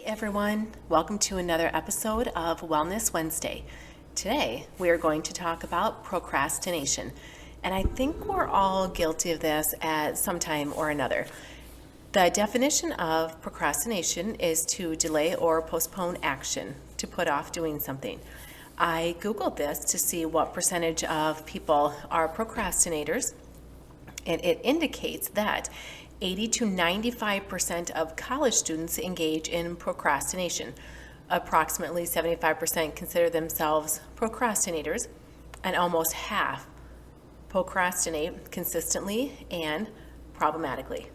everyone. Welcome to another episode of Wellness Wednesday. Today, we are going to talk about procrastination. And I think we're all guilty of this at some time or another. The definition of procrastination is to delay or postpone action, to put off doing something. I Googled this to see what percentage of people are procrastinators, and it indicates that 80 to 95% of college students engage in procrastination. Approximately 75% consider themselves procrastinators, and almost half procrastinate consistently and problematically.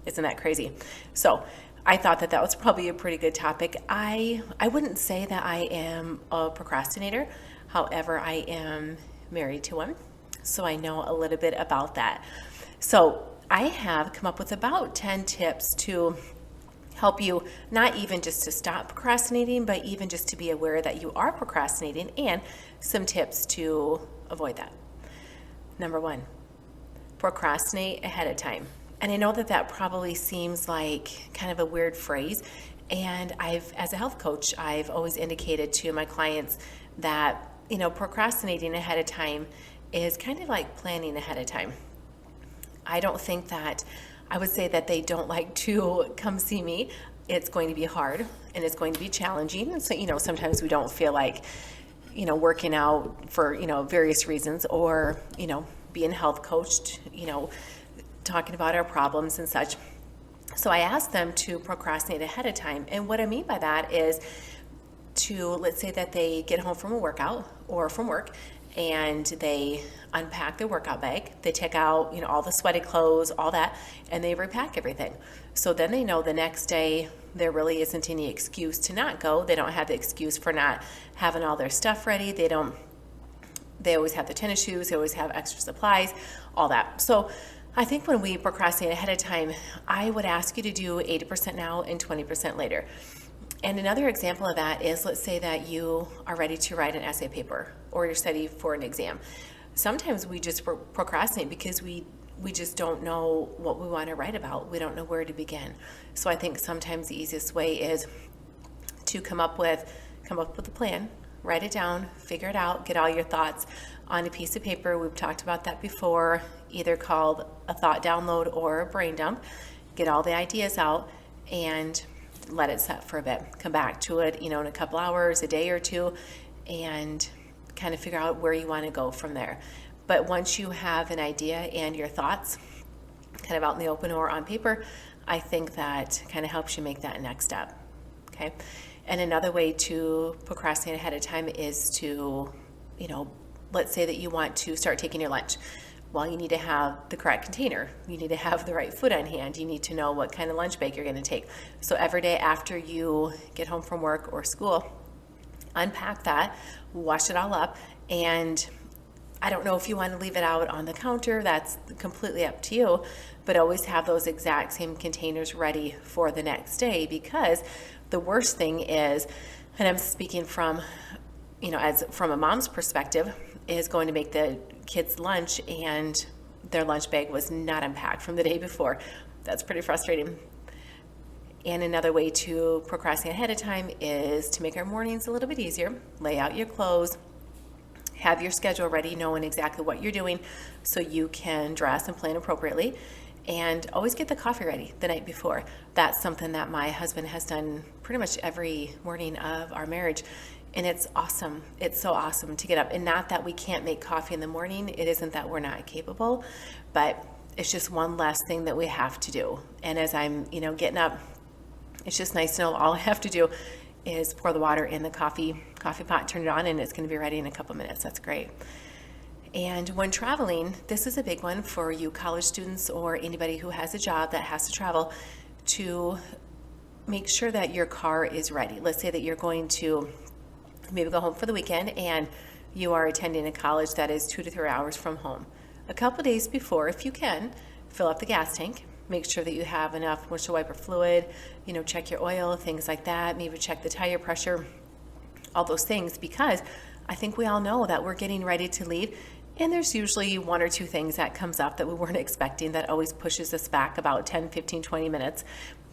Isn't that crazy? So I thought that was probably a pretty good topic. I wouldn't say that I am a procrastinator. However, I am married to one, so I know a little bit about that. So I have come up with about 10 tips to help you, not even just to stop procrastinating, but even just to be aware that you are procrastinating, and some tips to avoid that. Number one, procrastinate ahead of time. And I know that probably seems like kind of a weird phrase. And as a health coach, I've always indicated to my clients that, procrastinating ahead of time is kind of like planning ahead of time. I don't think that I would say that they don't like to come see me. It's going to be hard and it's going to be challenging. And so, sometimes we don't feel like, working out for, various reasons, or, being health coached, talking about our problems and such. So I asked them to procrastinate ahead of time. And what I mean by that is let's say that they get home from a workout or from work, and they unpack their workout bag. They take out, all the sweaty clothes, all that, and they repack everything. So then they know the next day there really isn't any excuse to not go. They don't have the excuse for not having all their stuff ready. They always have the tennis shoes. They always have extra supplies, all that. So I think when we procrastinate ahead of time, I would ask you to do 80% now and 20% later. And another example of that is, let's say that you are ready to write an essay paper or you're studying for an exam. Sometimes we just procrastinate because we just don't know what we want to write about. We don't know where to begin. So I think sometimes the easiest way is to come up with a plan, write it down, figure it out, get all your thoughts on a piece of paper. We've talked about that before, either called a thought download or a brain dump. Get all the ideas out and let it set for a bit. Come back to it, in a couple hours, a day or two, and kind of figure out where you want to go from there. But once you have an idea and your thoughts kind of out in the open or on paper, I think that kind of helps you make that next step. Okay. And another way to procrastinate ahead of time is to, let's say that you want to start taking your lunch. Well, you need to have the correct container. You need to have the right food on hand. You need to know what kind of lunch bag you're going to take. So every day after you get home from work or school, unpack that, wash it all up, and I don't know if you want to leave it out on the counter. That's completely up to you, but always have those exact same containers ready for the next day, because the worst thing is, and I'm speaking from, from a mom's perspective, is going to make the kids lunch and their lunch bag was not unpacked from the day before. That's pretty frustrating. And another way to procrastinate ahead of time is to make our mornings a little bit easier. Lay out your clothes, have your schedule ready, knowing exactly what you're doing so you can dress and plan appropriately. And always get the coffee ready the night before. That's something that my husband has done pretty much every morning of our marriage. And it's awesome. It's so awesome to get up. And not that we can't make coffee in the morning. It isn't that we're not capable, but it's just one less thing that we have to do. And as I'm, getting up, it's just nice to know all I have to do is pour the water in the coffee pot, turn it on, and it's going to be ready in a couple minutes. That's great. And when traveling, this is a big one for you college students or anybody who has a job that has to travel, to make sure that your car is ready. Let's say that you're going to maybe go home for the weekend and you are attending a college that is 2 to 3 hours from home. A couple days before, if you can, fill up the gas tank. Make sure that you have enough windshield wiper fluid, check your oil, things like that. Maybe check the tire pressure, all those things, because I think we all know that we're getting ready to leave. And there's usually one or two things that comes up that we weren't expecting that always pushes us back about 10, 15, 20 minutes.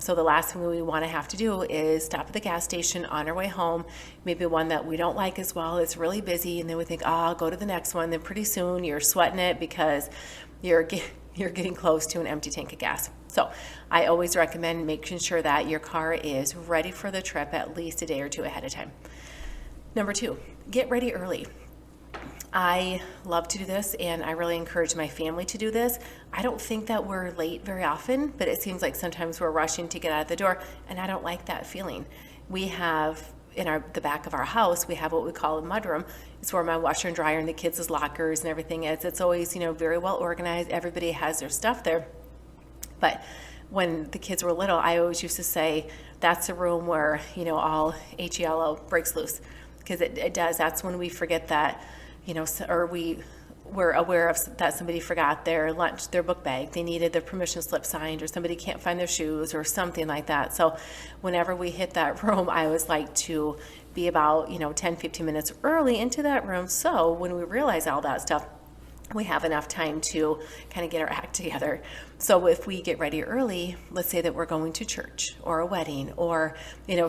So the last thing we want to have to do is stop at the gas station on our way home, maybe one that we don't like as well. It's really busy, and then we think, oh, I'll go to the next one. Then pretty soon you're sweating it because you're getting close to an empty tank of gas. So I always recommend making sure that your car is ready for the trip at least a day or two ahead of time. Number 2, get ready early. I love to do this, and I really encourage my family to do this. I don't think that we're late very often, but it seems like sometimes we're rushing to get out of the door, and I don't like that feeling. We have in the back of our house, we have what we call a mudroom. It's where my washer and dryer and the kids' lockers and everything is. It's always, very well organized. Everybody has their stuff there. But when the kids were little, I always used to say, that's the room where, all HELO breaks loose. Because it does. That's when we forget that, or we're aware of that somebody forgot their lunch, their book bag, they needed their permission slip signed, or somebody can't find their shoes or something like that. So whenever we hit that room, I always like to be about, 10, 15 minutes early into that room. So when we realize all that stuff, we have enough time to kind of get our act together. So if we get ready early, let's say that we're going to church or a wedding or,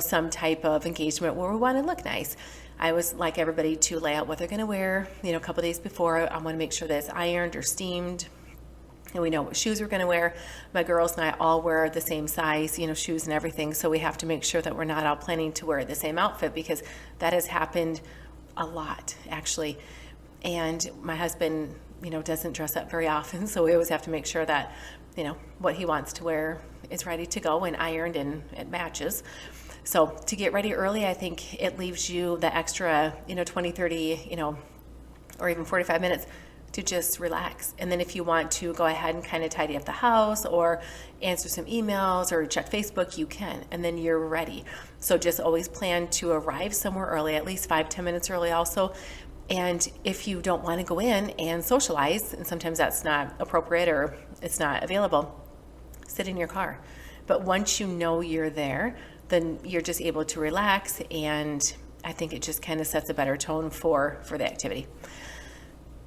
some type of engagement where we want to look nice. I always like everybody to lay out what they're going to wear, a couple days before. I want to make sure that it's ironed or steamed, and we know what shoes we're going to wear. My girls and I all wear the same size, shoes and everything. So we have to make sure that we're not all planning to wear the same outfit, because that has happened a lot, actually. And my husband, doesn't dress up very often. So we always have to make sure that, what he wants to wear is ready to go and ironed and it matches. So to get ready early, I think it leaves you the extra, 20, 30, or even 45 minutes to just relax. And then if you want to go ahead and kind of tidy up the house or answer some emails or check Facebook, you can, and then you're ready. So just always plan to arrive somewhere early, at least 5-10 minutes early also. And if you don't want to go in and socialize, and sometimes that's not appropriate or it's not available, sit in your car. But once you know you're there, then you're just able to relax, and I think it just kind of sets a better tone for the activity.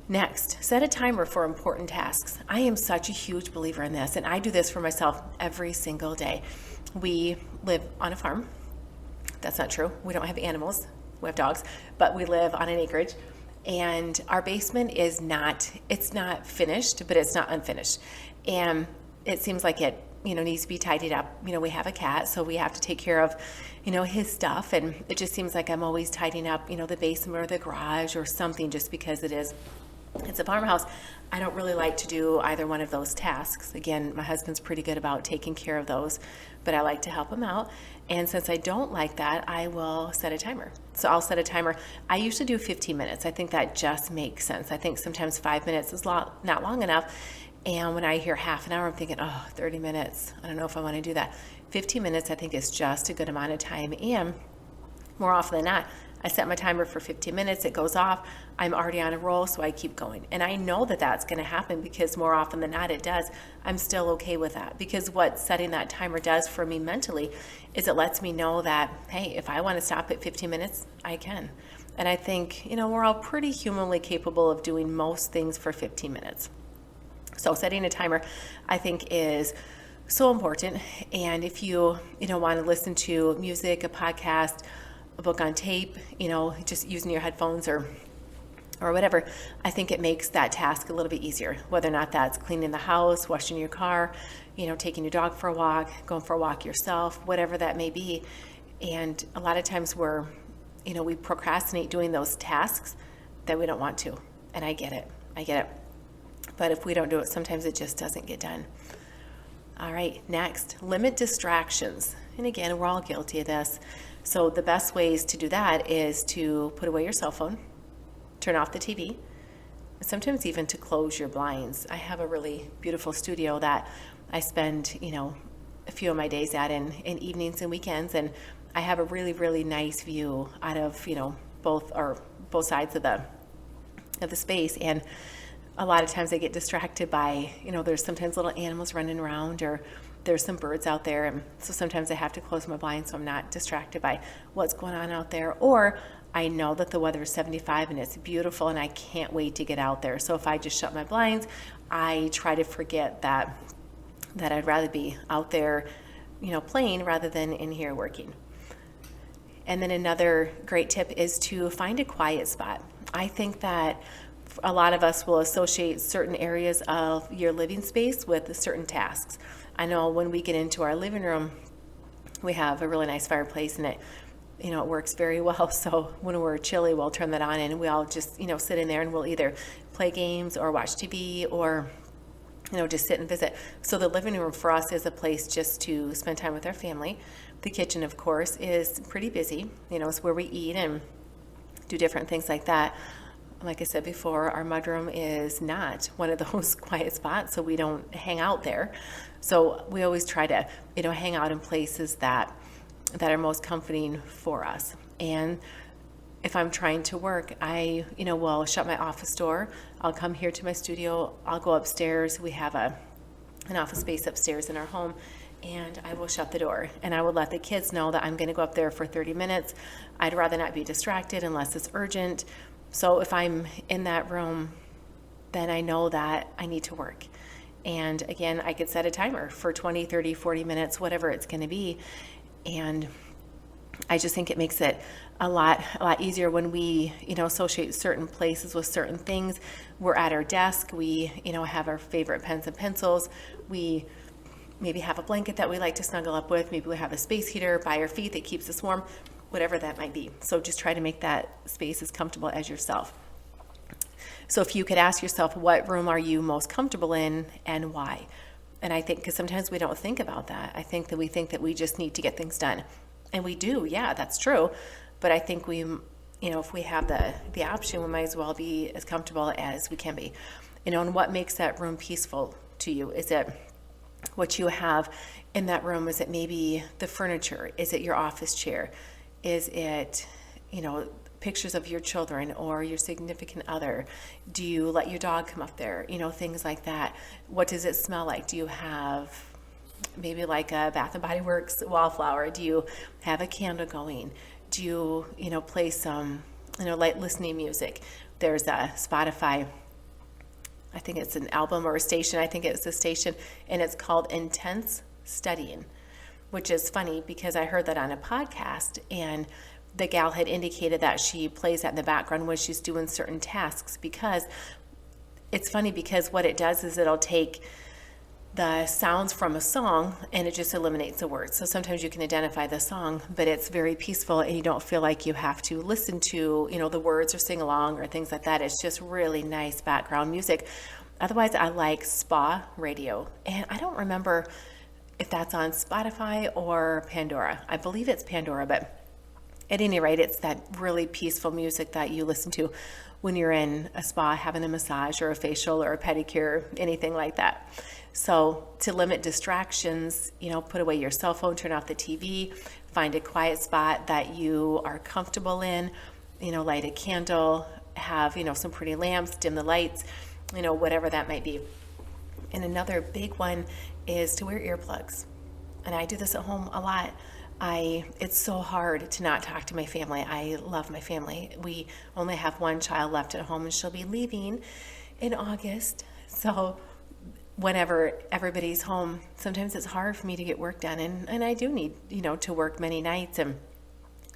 Next, set a timer for important tasks. I am such a huge believer in this, and I do this for myself every single day. We live on a farm. That's not true. We don't have animals. We have dogs, but we live on an acreage, and our basement it's not finished, but it's not unfinished. And it seems like it needs to be tidied up. We have a cat, so we have to take care of, his stuff. And it just seems like I'm always tidying up, the basement or the garage or something, just because it's a farmhouse. I don't really like to do either one of those tasks. Again, my husband's pretty good about taking care of those, but I like to help him out. And since I don't like that, I will set a timer. So I'll set a timer. I usually do 15 minutes. I think that just makes sense. I think sometimes 5 minutes is not long enough. And when I hear half an hour, I'm thinking, 30 minutes. I don't know if I want to do that. 15 minutes, I think, is just a good amount of time. And more often than not, I set my timer for 15 minutes. It goes off. I'm already on a roll, so I keep going. And I know that that's going to happen, because more often than not, it does. I'm still okay with that, because what setting that timer does for me mentally is it lets me know that, hey, if I want to stop at 15 minutes, I can. And I think, we're all pretty humanly capable of doing most things for 15 minutes. So setting a timer, I think, is so important. And if you, want to listen to music, a podcast, a book on tape, just using your headphones or whatever, I think it makes that task a little bit easier, whether or not that's cleaning the house, washing your car, taking your dog for a walk, going for a walk yourself, whatever that may be. And a lot of times we procrastinate doing those tasks that we don't want to. And I get it. But if we don't do it, sometimes it just doesn't get done. All right, next, limit distractions. And again, we're all guilty of this. So the best ways to do that is to put away your cell phone, turn off the TV, sometimes even to close your blinds. I have a really beautiful studio that I spend, a few of my days at in evenings and weekends, and I have a really, really nice view out of, both sides of the space. And a lot of times I get distracted by, there's sometimes little animals running around, or there's some birds out there. And so sometimes I have to close my blinds so I'm not distracted by what's going on out there. Or I know that the weather is 75 and it's beautiful and I can't wait to get out there. So if I just shut my blinds, I try to forget that I'd rather be out there playing rather than in here working. And then another great tip is to find a quiet spot. I think that a lot of us will associate certain areas of your living space with certain tasks. I know when we get into our living room, we have a really nice fireplace, and it works very well. So when we're chilly, we'll turn that on and we all just, sit in there, and we'll either play games or watch TV or, just sit and visit. So the living room for us is a place just to spend time with our family. The kitchen, of course, is pretty busy. It's where we eat and do different things like that. Like I said before, our mudroom is not one of those quiet spots, so we don't hang out there. So we always try to, hang out in places that are most comforting for us. And if I'm trying to work, I, will shut my office door. I'll come here to my studio. I'll go upstairs. We have an office space upstairs in our home, and I will shut the door, and I will let the kids know that I'm going to go up there for 30 minutes. I'd rather not be distracted unless it's urgent. So if I'm in that room, then I know that I need to work. And again, I could set a timer for 20, 30, 40 minutes, whatever it's going to be. And I just think it makes it a lot easier when we, associate certain places with certain things. We're at our desk. We, have our favorite pens and pencils. We maybe have a blanket that we like to snuggle up with. Maybe we have a space heater by our feet that keeps us warm, whatever that might be. So just try to make that space as comfortable as yourself. So if you could ask yourself, what room are you most comfortable in and why? And I think, because sometimes we don't think about that. I think that we think that we just need to get things done. And we do, yeah, that's true. But I think we, if we have the option, we might as well be as comfortable as we can be. And what makes that room peaceful to you? Is it what you have in that room? Is it maybe the furniture? Is it your office chair? Is it, pictures of your children or your significant other? Do you let your dog come up there? Things like that. What does it smell like? Do you have maybe like a Bath and Body Works wallflower? Do you have a candle going? Do you, play some, light listening music? There's a Spotify, I think it's an album or a station. I think it's a station, and it's called Intense Studying, which is funny because I heard that on a podcast, and the gal had indicated that she plays that in the background when she's doing certain tasks, because it's funny because what it does is it'll take the sounds from a song and it just eliminates the words. So sometimes you can identify the song, but it's very peaceful and you don't feel like you have to listen to, the words or sing along or things like that. It's just really nice background music. Otherwise, I like spa radio, and I don't remember if that's on Spotify or Pandora. I believe it's Pandora, but at any rate, it's that really peaceful music that you listen to when you're in a spa having a massage or a facial or a pedicure, anything like that. So to limit distractions, put away your cell phone, turn off the TV, find a quiet spot that you are comfortable in, light a candle, have, some pretty lamps, dim the lights, whatever that might be. And another big one is to wear earplugs. And I do this at home a lot. It's so hard to not talk to my family. I love my family. We only have one child left at home, and she'll be leaving in August. So whenever everybody's home, sometimes it's hard for me to get work done, and I do need, to work many nights, and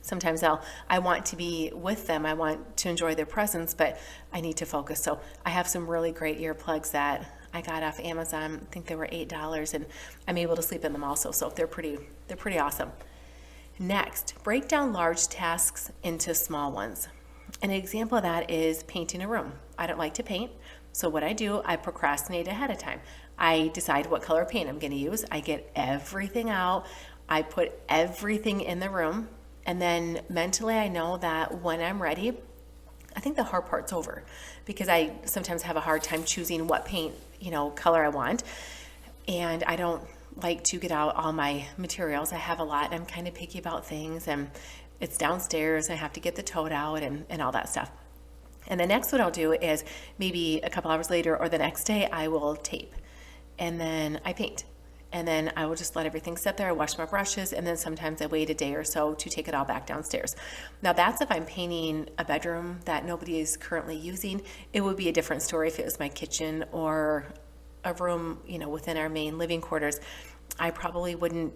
sometimes I want to be with them. I want to enjoy their presence, but I need to focus. So I have some really great earplugs that I got off Amazon. I think they were $8, and I'm able to sleep in them also. So they're pretty awesome. Next, break down large tasks into small ones. An example of that is painting a room. I don't like to paint, so what I do, I procrastinate ahead of time. I decide what color paint I'm going to use. I get everything out. I put everything in the room, and then mentally I know that when I'm ready, I think the hard part's over, because I sometimes have a hard time choosing what paint, color I want, and I don't like to get out all my materials. I have a lot, and I'm kind of picky about things, and it's downstairs. I have to get the tote out and all that stuff. And the next what I'll do is maybe a couple hours later or the next day, I will tape, and then I paint, and then I will just let everything sit there. I wash my brushes, and then sometimes I wait a day or so to take it all back downstairs. Now that's if I'm painting a bedroom that nobody is currently using. It would be a different story if it was my kitchen or a room, within our main living quarters. I probably wouldn't,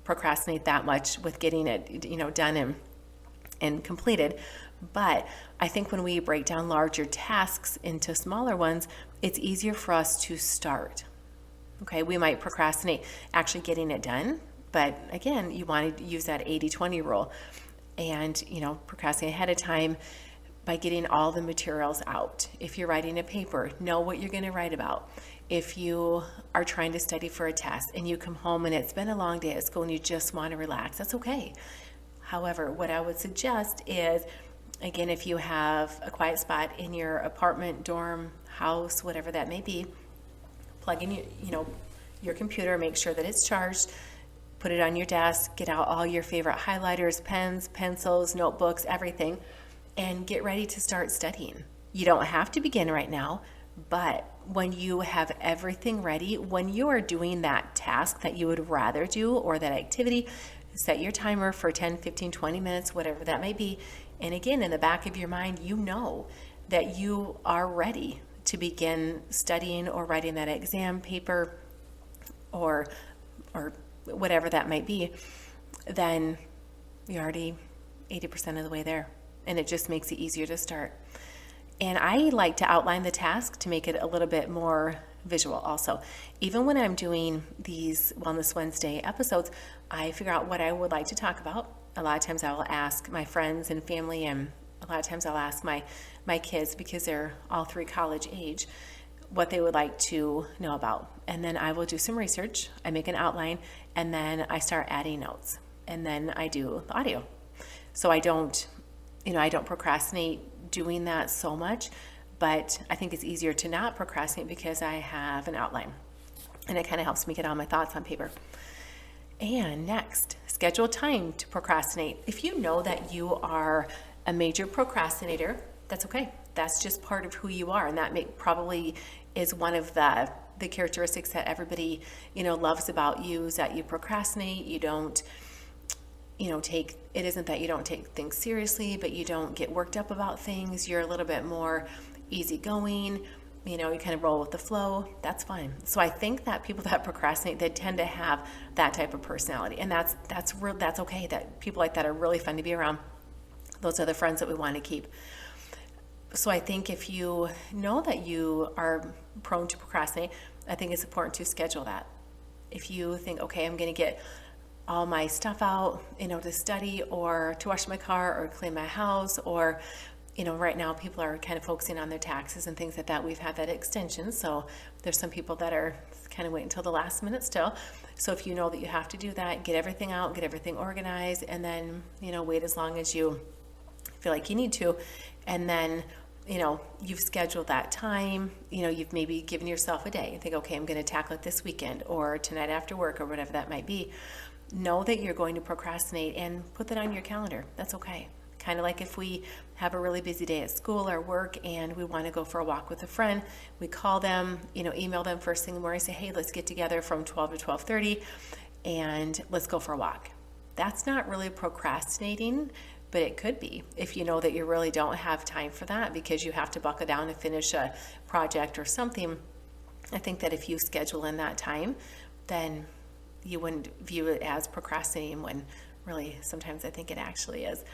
procrastinate that much with getting it, done and completed. But I think when we break down larger tasks into smaller ones, it's easier for us to start. Okay, we might procrastinate actually getting it done, but again, you want to use that 80-20 rule and, procrastinate ahead of time by getting all the materials out. If you're writing a paper, know what you're going to write about. If you are trying to study for a test and you come home and it's been a long day at school and you just want to relax, that's okay. However, what I would suggest is, again, if you have a quiet spot in your apartment, dorm, house, whatever that may be, plug in your computer, make sure that it's charged, put it on your desk, get out all your favorite highlighters, pens, pencils, notebooks, everything, and get ready to start studying. You don't have to begin right now, but when you have everything ready, when you are doing that task that you would rather do or that activity, set your timer for 10, 15, 20 minutes, whatever that may be. And again, in the back of your mind, you know that you are ready to begin studying or writing that exam paper or whatever that might be, then you're already 80% of the way there. And it just makes it easier to start. And I like to outline the task to make it a little bit more visual also. Even when I'm doing these Wellness Wednesday episodes, I figure out what I would like to talk about. A lot of times I will ask my friends and family, and a lot of times I'll ask my kids, because they're all 3 college age, what they would like to know about. And then I will do some research, I make an outline, and then I start adding notes. And then I do the audio. So I don't procrastinate doing that so much, but I think it's easier to not procrastinate because I have an outline. And it kind of helps me get all my thoughts on paper. And next, schedule time to procrastinate. If you know that you are a major procrastinator, that's okay. That's just part of who you are, and that probably is one of the characteristics that everybody loves about you, is that you procrastinate. You don't it isn't that you don't take things seriously, but you don't get worked up about things. You're a little bit more easygoing. You kind of roll with the flow. That's fine. So I think that people that procrastinate, they tend to have that type of personality, and that's okay. That people like that are really fun to be around. Those are the friends that we want to keep. So I think if you know that you are prone to procrastinate, I think it's important to schedule that. If you think, okay, I'm going to get all my stuff out, to study or to wash my car or clean my house, or, right now people are kind of focusing on their taxes and things like that. We've had that extension. So there's some people that are kind of waiting until the last minute still. So if you know that you have to do that, get everything out, get everything organized, and then, wait as long as you feel like you need to. And then, you've scheduled that time, you've maybe given yourself a day and think, okay, I'm going to tackle it this weekend or tonight after work or whatever that might be. Know that you're going to procrastinate and put that on your calendar. That's okay. Kind of like if we have a really busy day at school or work and we want to go for a walk with a friend, we call them, email them first thing in the morning, say, hey, let's get together from 12 to 12:30 and let's go for a walk. That's not really procrastinating, but it could be if you know that you really don't have time for that because you have to buckle down and finish a project or something. I think that if you schedule in that time, then you wouldn't view it as procrastinating, when really sometimes I think it actually is.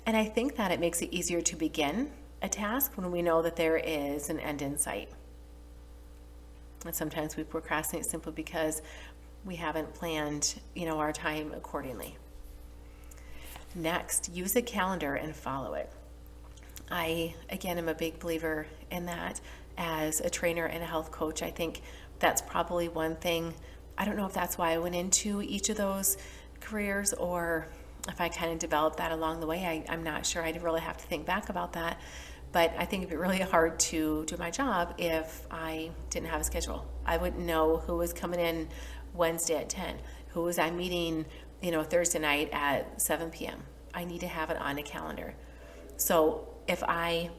And I think that it makes it easier to begin a task when we know that there is an end in sight. And sometimes we procrastinate simply because we haven't planned, our time accordingly. Next, use a calendar and follow it. I, again, am a big believer in that. As a trainer and a health coach, I think that's probably one thing. I don't know if that's why I went into each of those careers, or if I kind of developed that along the way. I'm not sure. I'd really have to think back about that. But I think it'd be really hard to do my job if I didn't have a schedule. I wouldn't know who was coming in Wednesday at 10, who was I meeting, Thursday night at 7 p.m. I need to have it on a calendar. So if I,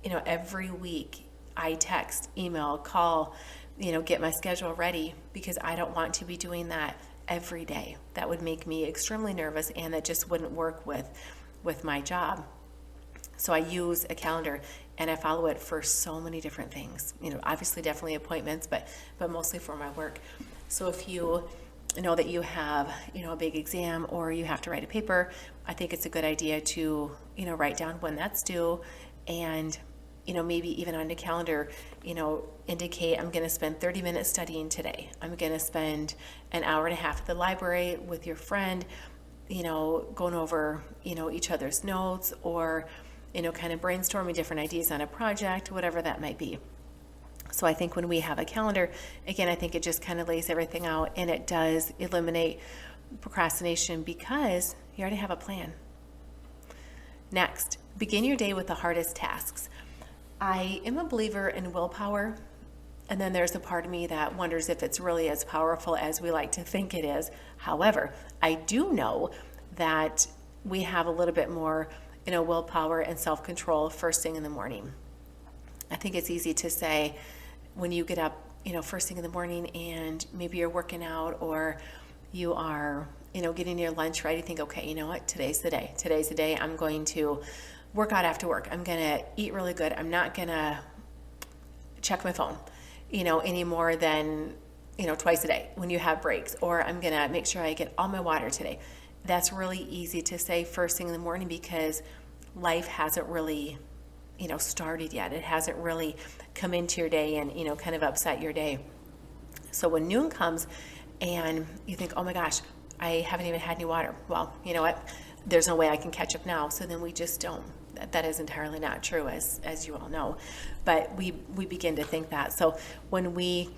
every week I text, email, call, get my schedule ready, because I don't want to be doing that every day. That would make me extremely nervous, and that just wouldn't work with my job. So I use a calendar and I follow it for so many different things. Obviously definitely appointments, but mostly for my work. So if you know that you have, a big exam or you have to write a paper, I think it's a good idea to, write down when that's due and, maybe even on the calendar, indicate I'm going to spend 30 minutes studying today. I'm going to spend an hour and a half at the library with your friend, going over, each other's notes or, kind of brainstorming different ideas on a project, whatever that might be. So I think when we have a calendar, again, I think it just kind of lays everything out and it does eliminate procrastination because you already have a plan. Next, begin your day with the hardest tasks. I am a believer in willpower, and then there's a part of me that wonders if it's really as powerful as we like to think it is. However, I do know that we have a little bit more, willpower and self-control first thing in the morning. I think it's easy to say when you get up, first thing in the morning and maybe you're working out or you are, getting your lunch ready, think, okay, you know what, today's the day. Today's the day I'm going to work out after work. I'm going to eat really good. I'm not going to check my phone, any more than, twice a day when you have breaks, or I'm going to make sure I get all my water today. That's really easy to say first thing in the morning because life hasn't really, started yet. It hasn't really come into your day and, kind of upset your day. So when noon comes and you think, oh my gosh, I haven't even had any water. Well, you know what? There's no way I can catch up now. So then we just don't. That is entirely not true, as you all know. But we begin to think that. So when we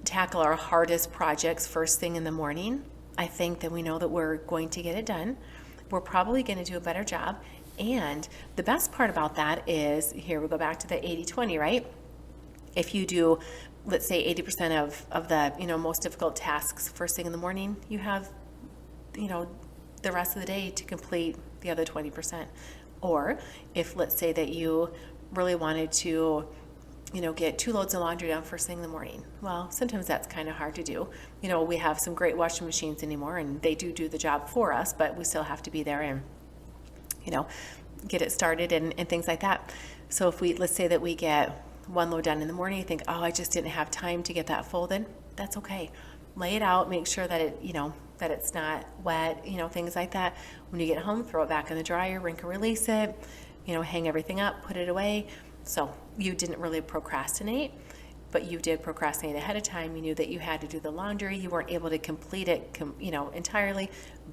tackle our hardest projects first thing in the morning, I think that we know that we're going to get it done. We're probably going to do a better job. And the best part about that is, here we go back to the 80-20, right? If you do, let's say 80% of the, most difficult tasks first thing in the morning, you have, the rest of the day to complete the other 20%. Or if let's say that you really wanted to, get 2 loads of laundry done first thing in the morning. Well, sometimes that's kind of hard to do. We have some great washing machines anymore and they do the job for us, but we still have to be there and, get it started and things like that. So if let's say that we get 1 load done in the morning, you think, oh, I just didn't have time to get that folded. That's okay. Lay it out, make sure that it, that it's not wet, things like that. When you get home, throw it back in the dryer, wrinkle release it, hang everything up, put it away. So you didn't really procrastinate, but you did procrastinate ahead of time. You knew that you had to do the laundry. You weren't able to complete it, entirely,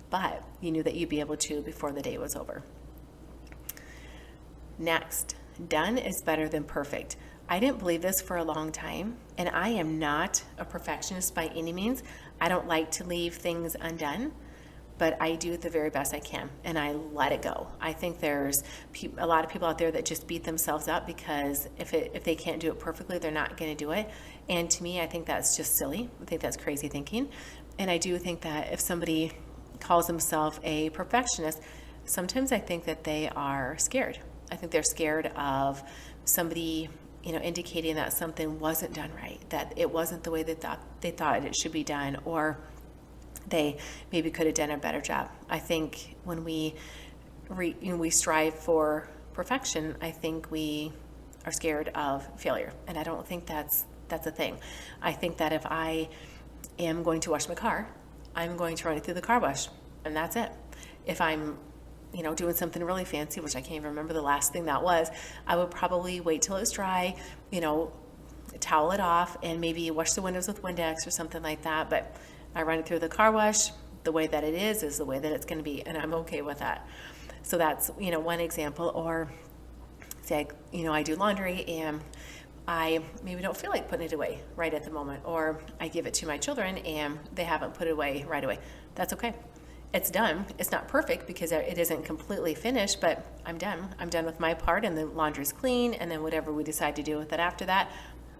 but you knew that you'd be able to before the day was over. Next, done is better than perfect. I didn't believe this for a long time, and I am not a perfectionist by any means. I don't like to leave things undone, but I do the very best I can, and I let it go. I think there's a lot of people out there that just beat themselves up because if they can't do it perfectly, they're not going to do it. And to me, I think that's just silly. I think that's crazy thinking. And I do think that if somebody calls themselves a perfectionist, sometimes I think that they are scared. I think they're scared of somebody, indicating that something wasn't done right, that it wasn't the way they thought it should be done, or they maybe could have done a better job. I think when we strive for perfection, I think we are scared of failure, and I don't think that's a thing. I think that if I am going to wash my car, I'm going to run it through the car wash, and that's it. If I'm doing something really fancy, which I can't even remember the last thing that was, I would probably wait till it's dry, towel it off and maybe wash the windows with Windex or something like that. But I run it through the car wash. The way that it is the way that it's going to be, and I'm okay with that. So that's, one example. Or say, I do laundry and I maybe don't feel like putting it away right at the moment, or I give it to my children and they haven't put it away right away. That's okay. It's done. It's not perfect because it isn't completely finished, but I'm done. I'm done with my part and the laundry's clean, and then whatever we decide to do with it after that,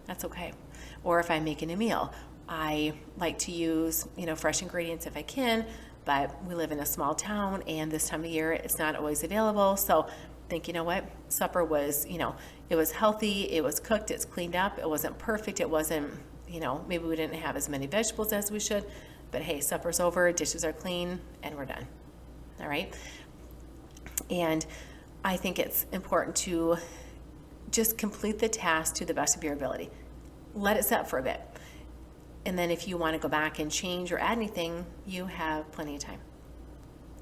that's okay. Or if I'm making a meal, I like to use, fresh ingredients if I can, but we live in a small town and this time of year it's not always available. So think, supper was, it was healthy, it was cooked, it's cleaned up, it wasn't perfect, it wasn't, maybe we didn't have as many vegetables as we should. But hey, supper's over, dishes are clean, and we're done. All right? And I think it's important to just complete the task to the best of your ability. Let it set for a bit. And then if you want to go back and change or add anything, you have plenty of time.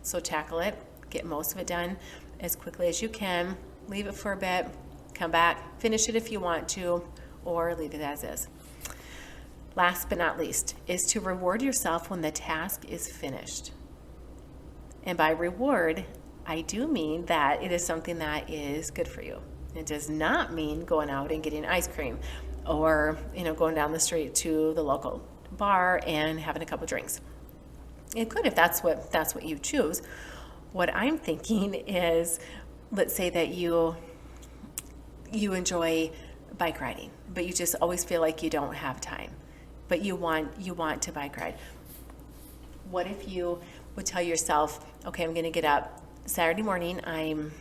So tackle it, get most of it done as quickly as you can, leave it for a bit, come back, finish it if you want to, or leave it as is. Last but not least is to reward yourself when the task is finished. And by reward, I do mean that it is something that is good for you. It does not mean going out and getting ice cream or, going down the street to the local bar and having a couple drinks. It could if that's what you choose. What I'm thinking is, let's say that you enjoy bike riding, but you just always feel like you don't have time, but you want to bike ride. What if you would tell yourself, okay, I'm going to get up Saturday morning, I'm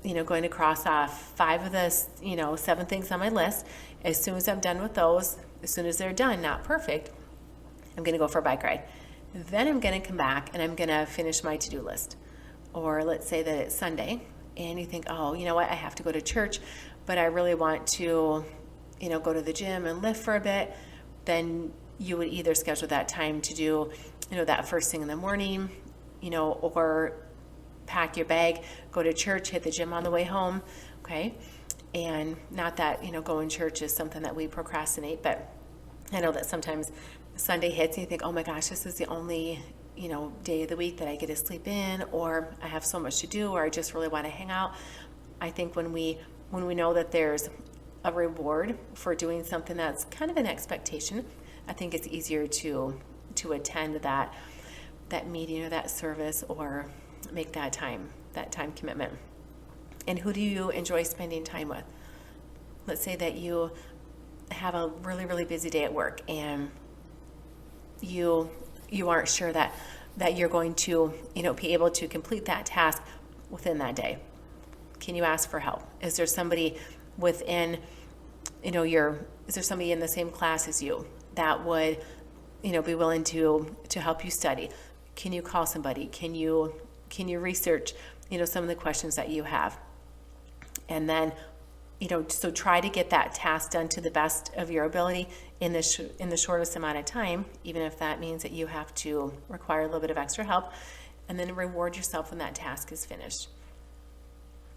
going to cross off 5 of the 7 things on my list. As soon as I'm done with those, as soon as they're done, not perfect, I'm going to go for a bike ride. Then I'm going to come back and I'm going to finish my to-do list. Or let's say that it's Sunday and you think, oh, you know what, I have to go to church, but I really want to, go to the gym and lift for a bit. Then you would either schedule that time to do, that first thing in the morning, or pack your bag, go to church, hit the gym on the way home, okay? And not that, going to church is something that we procrastinate, but I know that sometimes Sunday hits and you think, oh my gosh, this is the only, day of the week that I get to sleep in, or I have so much to do, or I just really want to hang out. I think when we know that there's a reward for doing something that's kind of an expectation, I think it's easier to attend that meeting or that service or make that time commitment. And who do you enjoy spending time with? Let's say that you have a really, really busy day at work and you aren't sure that you're going to, be able to complete that task within that day. Can you ask for help? Is there somebody within, is there somebody in the same class as you that would, be willing to help you study? Can you call somebody? Can you research, some of the questions that you have? And then, so try to get that task done to the best of your ability in the shortest amount of time, even if that means that you have to require a little bit of extra help, and then reward yourself when that task is finished.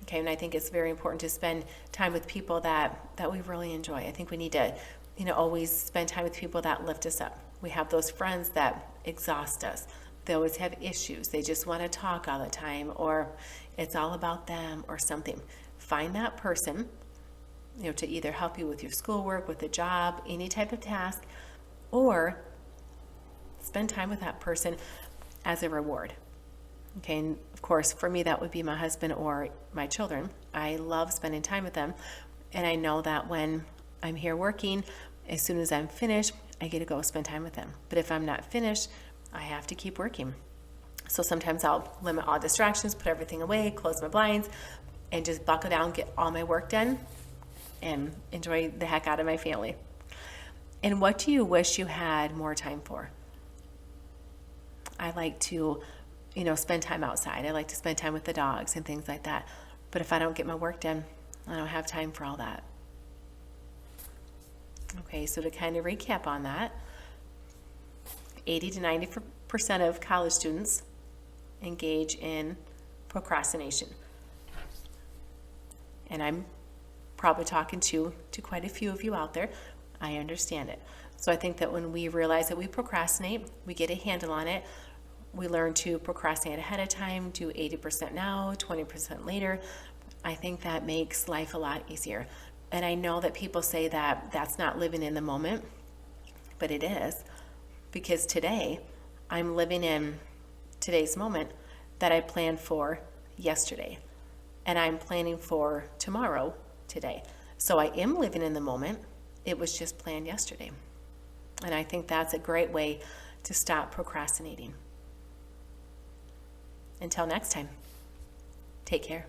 Okay, and I think it's very important to spend time with people that we really enjoy. I think we need to, always spend time with people that lift us up. We have those friends that exhaust us. They always have issues. They just want to talk all the time, or it's all about them or something. Find that person, to either help you with your schoolwork, with a job, any type of task, or spend time with that person as a reward. Okay, and of course, for me, that would be my husband or my children. I love spending time with them, and I know that when I'm here working, as soon as I'm finished, I get to go spend time with them. But if I'm not finished, I have to keep working. So sometimes I'll limit all distractions, put everything away, close my blinds, and just buckle down, get all my work done, and enjoy the heck out of my family. And what do you wish you had more time for? I like to, spend time outside. I like to spend time with the dogs and things like that. But if I don't get my work done, I don't have time for all that. Okay, so to kind of recap on that, 80 to 90% of college students engage in procrastination. And I'm probably talking to quite a few of you out there. I understand it. So I think that when we realize that we procrastinate, we get a handle on it, we learn to procrastinate ahead of time, do 80% now, 20% later. I think that makes life a lot easier. And I know that people say that that's not living in the moment, but it is. Because today, I'm living in today's moment that I planned for yesterday. And I'm planning for tomorrow today. So I am living in the moment. It was just planned yesterday. And I think that's a great way to stop procrastinating. Until next time, take care.